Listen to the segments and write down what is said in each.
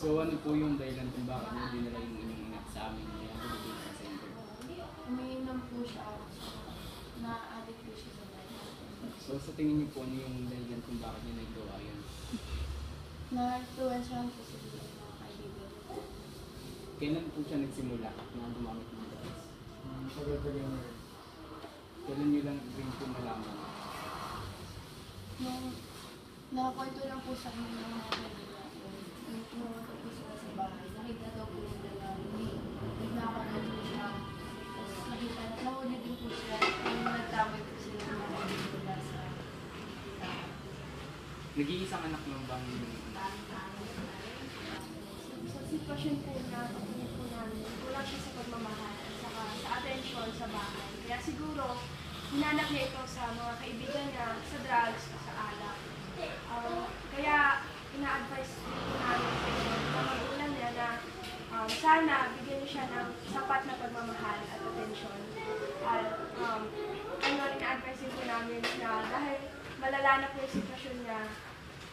So ano po yung dahilan kung bakit hindi dinala yung inyong anak sa amin ngayon sa center? Umiinom po siya. Na-addict po siya sa dahil. So sa tingin niyo po ano yung dahilan kung bakit niya nagawa yun? Na-influensyahan po siguro yung mga kaibigan. Kailan po siya nagsimula na gumamit ng drugs? Tagal-tagal na rin. Kailan niyo lang rin po malaman? Nung nakakwento lang po sa akin ng mga kaibigan ko, nung pumunta po sila sa bahay, nakita daw po nila na nagnakaw po siya. Tapos nakita na, nahuli din po siya. Nung nagtamay po sila ng mga kaibigan nila sa Nag-iisang anak lang bang yung anak? Sa sitwasyon po na pagpunit po namin, kulang siya sa pagmamahal at saka sa atensyon sa bahay. Kaya siguro, hinanap niya ito sa mga kaibigan niya, sa drugs, sa alak. Kaya ina-advise po namin sa inyo, sa magulang niya na sana bigyan niyo siya ng sapat na pagmamahal at atensyon. At ina-advise din po namin na dahil malala na po yung sitwasyon niya,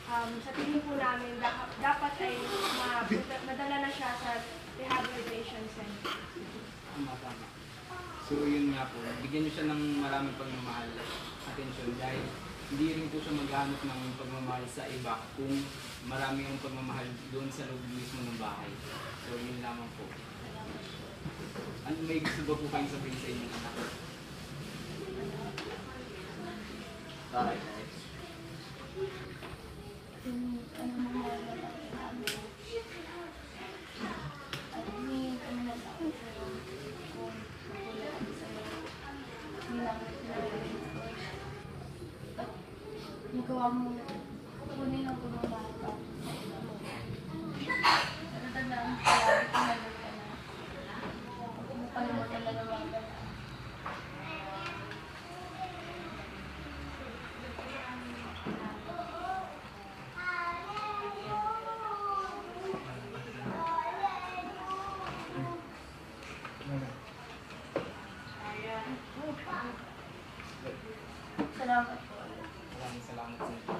sa tingin po namin, dapat ay madala na siya sa rehabilitation center. Tama. So yun nga po, bigyan niyo siya ng maraming pagmamahal at atensyon dahil hindi rin po siya maghanap ng pagmamahal sa iba kung marami yung pagmamahal doon sa loob mismo ng bahay. So yun lamang po. Ano may gusto ba po kayong sabihin sa inyong anak? Taray. ano mga lalaki namin. At humingi kami ng takot kung magulang kami sa'yo. Nilangat na rin ko. At nagawa mo kukunin ang pagmamahal ka. Natatandaan ko lagi tumagal ka na. Kung nakalimutan na naman ka na. Salamat po. Maraming salamat sa inyo.